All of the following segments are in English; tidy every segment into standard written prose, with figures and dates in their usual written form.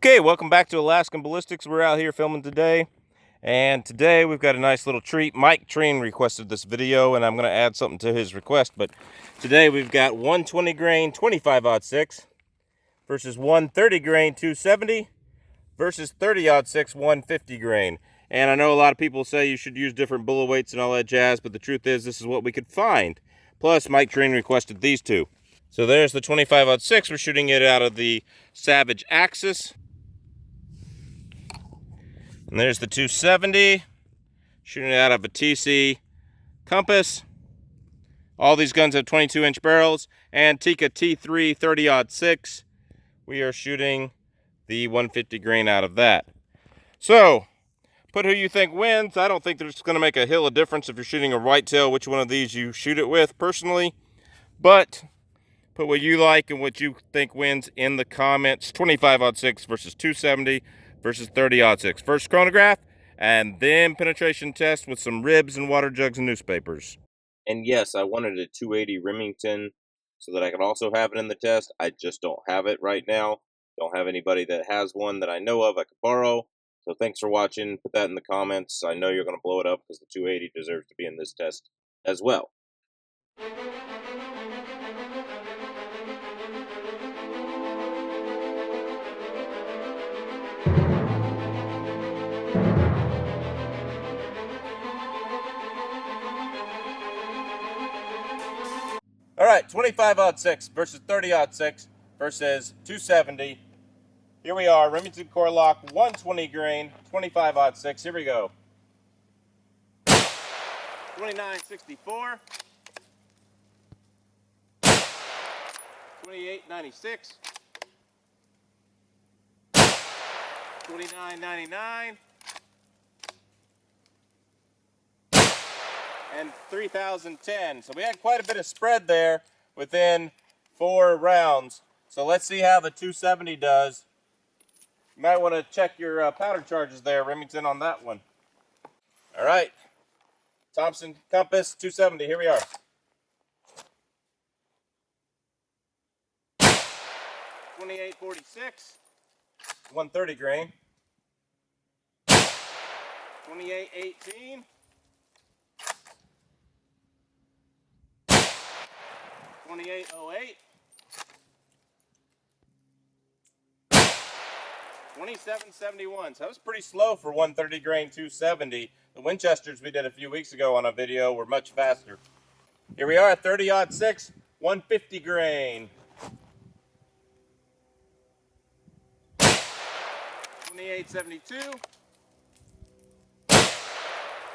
Okay, welcome back to Alaskan Ballistics. We're out here filming today, and today we've got a nice little treat. Mike Train requested this video, and I'm going to add something to his request. But today we've got 120 grain 25-06 versus 130 grain 270 versus 30-06 150 grain. And I know a lot of people say you should use different bullet weights and all that jazz, but the truth is this is what we could find. Plus, Mike Train requested these two. So there's the 25-06. We're shooting it out of the Savage Axis. And there's the 270, shooting it out of a TC Compass. All these guns have 22-inch barrels. And Tikka T3 30-06. We are shooting the 150 grain out of that. So, put who you think wins. I don't think there's going to make a hill of difference if you're shooting a whitetail, which one of these you shoot it with, personally. But put what you like and what you think wins in the comments. 25-06 versus 270 versus 30-06. First chronograph, and then penetration test with some ribs and water jugs and newspapers. And yes, I wanted a 280 Remington so that I could also have it in the test. I just don't have it right now. Don't have anybody that has one that I know of I could borrow. So thanks for watching. Put that in the comments. I know you're going to blow it up because the 280 deserves to be in this test as well. All right, 25-06 versus 30-06 versus 270. Here we are, Remington Core-lokt 120 grain, 25-06. Here we go. 29.64. 28.96. 29.99. And 3010. So we had quite a bit of spread there within 4 rounds. So let's see how the 270 does. You might want to check your powder charges there, Remington, on that one. All right, Thompson Compass 270. Here we are. 28.46. 130 grain. 28.18. 28.08. 27.71. So that was pretty slow for 130 grain 270. The Winchesters we did a few weeks ago on a video were much faster. Here we are at 30-06, 150 grain. 28.72.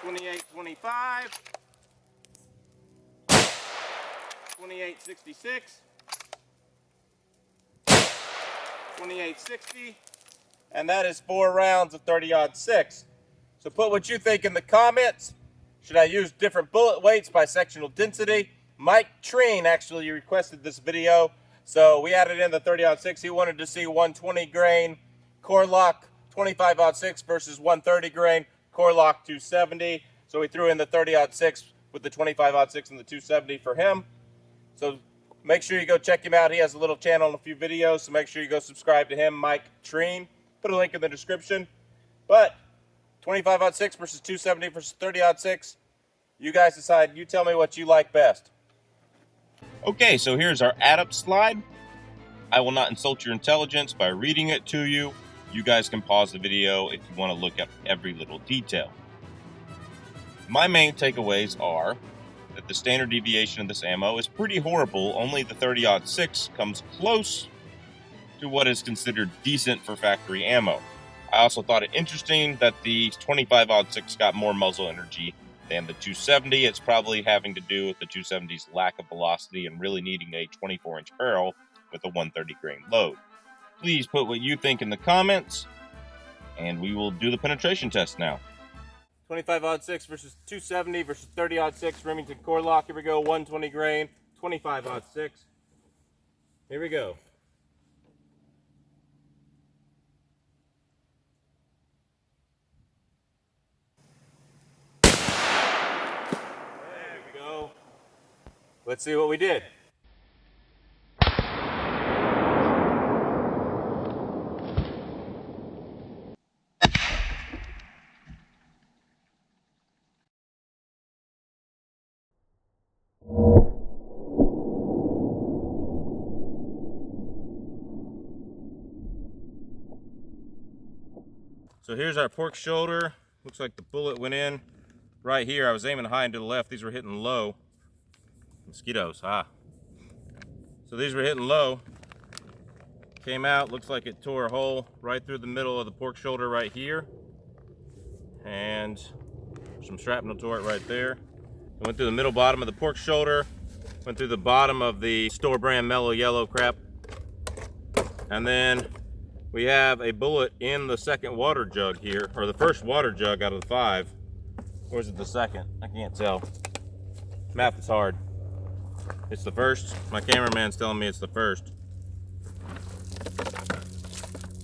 28.25. 28.66. 28.60. And that is 4 rounds of 30-06. So put what you think in the comments. Should I use different bullet weights by sectional density? Mike Train actually requested this video, so we added in the 30-06. He wanted to see 120 grain Core-lokt 25-06 versus 130 grain Core-lokt 270. So we threw in the 30-06 with the 25-06 and the 270 for him. So make sure you go check him out. He has a little channel and a few videos, so make sure you go subscribe to him, Mike Train. Put a link in the description. But 25-06 versus 270 versus 30-06, you guys decide. You tell me what you like best. Okay, so here's our add-up slide. I will not insult your intelligence by reading it to you. You guys can pause the video if you want to look at every little detail. My main takeaways are that the standard deviation of this ammo is pretty horrible. Only the 30-06 comes close to what is considered decent for factory ammo. I also thought it interesting that the 25-06 got more muzzle energy than the 270. It's probably having to do with the 270's lack of velocity and really needing a 24-inch barrel with a 130 grain load. Please put what you think in the comments, and we will do the penetration test now. 25-06 versus 270 versus 30-06 Remington Core-lokt. Here we go, 120 grain, 25-06. Here we go. There we go. Let's see what we did. So here's our pork shoulder. Looks like the bullet went in right here. I was aiming high and to the left. These were hitting low. Mosquitoes, So these were hitting low. Came out, looks like it tore a hole right through the middle of the pork shoulder right here. And some shrapnel tore it right there. It went through the middle bottom of the pork shoulder. Went through the bottom of the store brand mellow yellow crap. And then we have a bullet in the second water jug here, or the first water jug out of the 5. Or is it the second? I can't tell. Math is hard. It's the first. My cameraman's telling me it's the first.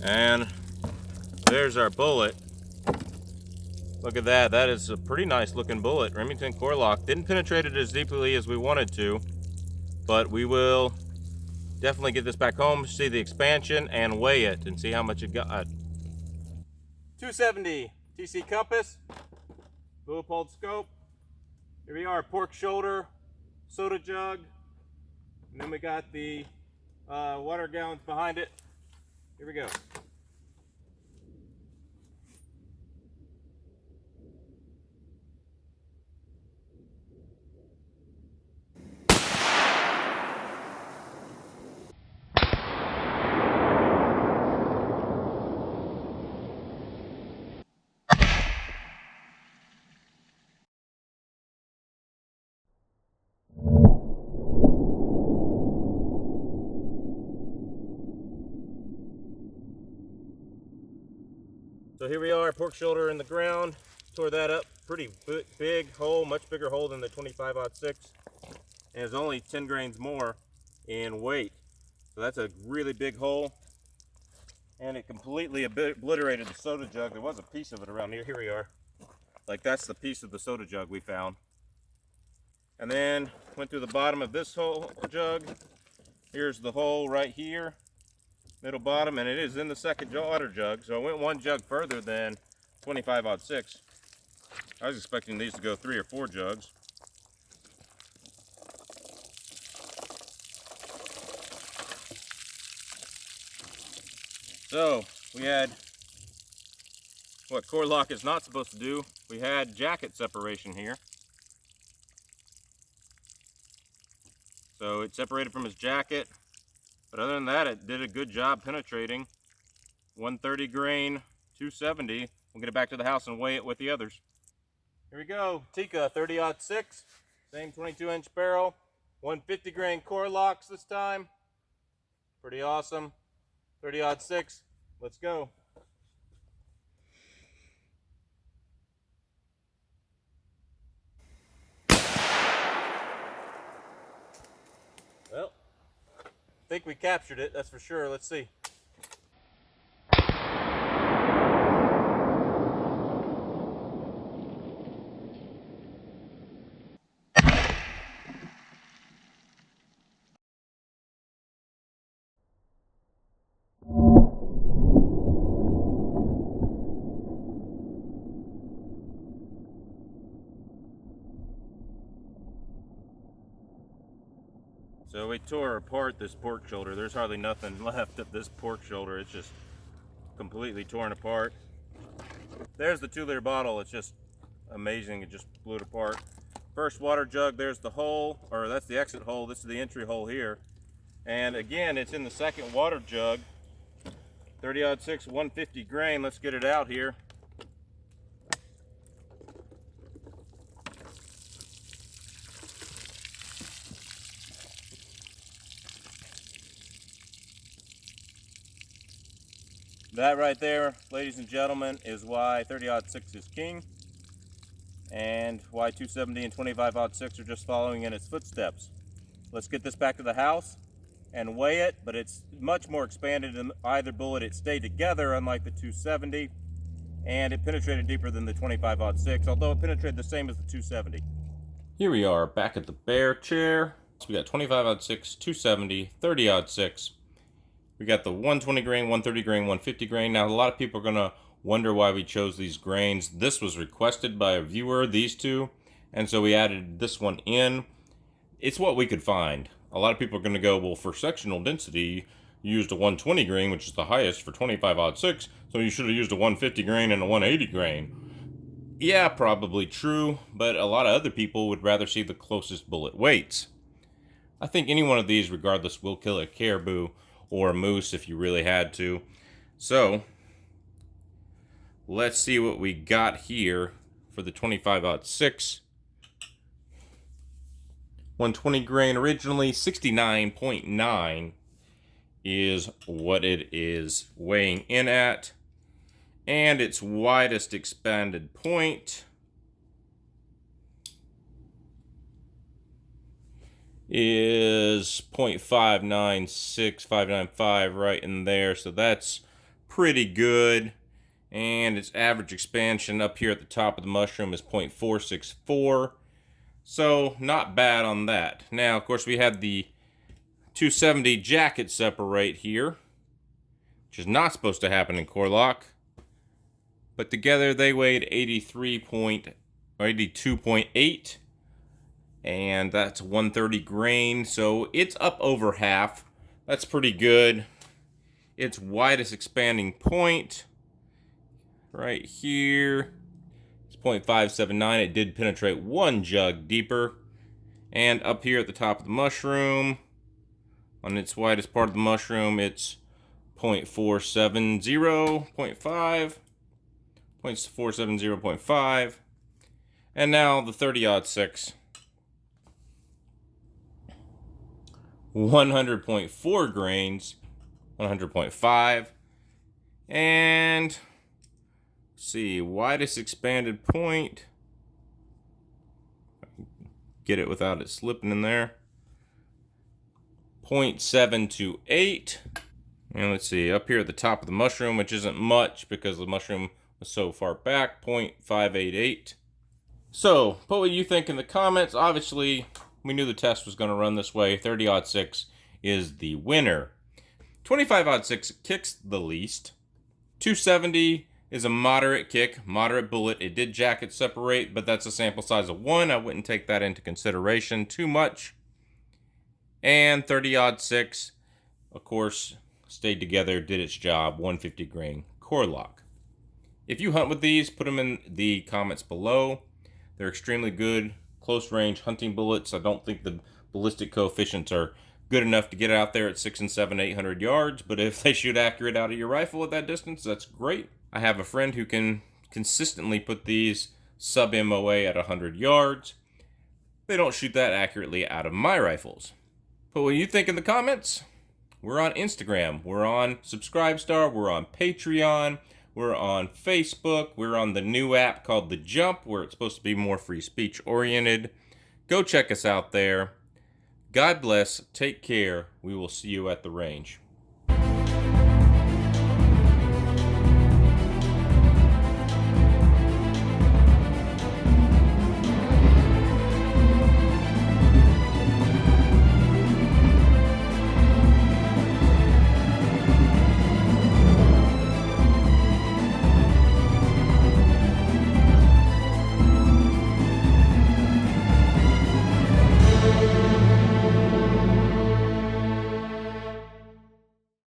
And there's our bullet. Look at that. That is a pretty nice looking bullet. Remington Core-lokt. Didn't penetrate it as deeply as we wanted to, but we will definitely get this back home, see the expansion, and weigh it and see how much it got. 270 TC compass, Leupold scope. Here we are, pork shoulder, soda jug, and then we got the water gallons behind it. Here we go. So here we are, pork shoulder in the ground. Tore that up, pretty big hole, much bigger hole than the 25-06. And it's only 10 grains more in weight. So that's a really big hole. And it completely obliterated the soda jug. There was a piece of it around here. Here we are. Like that's the piece of the soda jug we found. And then went through the bottom of this whole jug. Here's the hole right here. Middle bottom, and it is in the second water jug, so I went one jug further than 25-06. I was expecting these to go 3 or 4 jugs. So we had what Core-lokt is not supposed to do. We had jacket separation here. So it separated from his jacket. But other than that, it did a good job penetrating. 130 grain, 270. We'll get it back to the house and weigh it with the others. Here we go, Tika 30-06, same 22-inch barrel, 150 grain Core-lokts this time. Pretty awesome. 30-06, let's go. Well, I think we captured it, that's for sure. Let's see. So we tore apart this pork shoulder. There's hardly nothing left of this pork shoulder. It's just completely torn apart. There's the 2-liter bottle. It's just amazing. It just blew it apart. First water jug, there's the hole, or that's the exit hole. This is the entry hole here. And again, it's in the second water jug. 30-06, 150 grain. Let's get it out here. That right there, ladies and gentlemen, is why 30-06 is king, and why 270 and 25-06 are just following in its footsteps. Let's get this back to the house and weigh it, but it's much more expanded than either bullet. It stayed together, unlike the 270, and it penetrated deeper than the 25-06, although it penetrated the same as the 270. Here we are back at the bear chair. So we got 25-06, 270, 30-06. We got the 120 grain, 130 grain, 150 grain. Now, a lot of people are going to wonder why we chose these grains. This was requested by a viewer, these two, and so we added this one in. It's what we could find. A lot of people are going to go, well, for sectional density, used a 120 grain, which is the highest for 25-06, so you should have used a 150 grain and a 180 grain. Yeah, probably true, but a lot of other people would rather see the closest bullet weights. I think any one of these, regardless, will kill a caribou or a moose if you really had to. So, let's see what we got here for the 25-06. 120 grain originally, 69.9 is what it is weighing in at. And its widest expanded point is 0.596595, right in there. So that's pretty good. And its average expansion up here at the top of the mushroom is 0.464. So not bad on that. Now, of course, we had the 270 jacket separate here, which is not supposed to happen in Core-lokt. But together they weighed 82.8, and that's 130 grain, so it's up over half. That's pretty good. Its widest expanding point, right here, is 0.579. It did penetrate one jug deeper. And up here at the top of the mushroom, on its widest part of the mushroom, it's 0.470, 0.470.5. And now the 30-06. 100.4 grains, 100.5. And let's see, widest expanded point. Get it without it slipping in there. 0.728. And let's see, up here at the top of the mushroom, which isn't much because the mushroom was so far back, 0.588. So, put what you think in the comments. Obviously, we knew the test was going to run this way. 30-06 is the winner. 25-06 kicks the least. 270 is a moderate kick, moderate bullet. It did jacket separate, but that's a sample size of 1. I wouldn't take that into consideration too much. And 30-06, of course, stayed together, did its job, 150 grain Core-lokt. If you hunt with these, put them in the comments below. They're extremely good, close range hunting bullets. I don't think the ballistic coefficients are good enough to get out there at 600 and 700, 800 yards, but if they shoot accurate out of your rifle at that distance, that's great. I have a friend who can consistently put these sub-MOA at 100 yards. They don't shoot that accurately out of my rifles. But what do you think in the comments? We're on Instagram, we're on Subscribestar, we're on Patreon, we're on Facebook, we're on the new app called The Jump, where it's supposed to be more free speech oriented. Go check us out there. God bless, take care, we will see you at the range.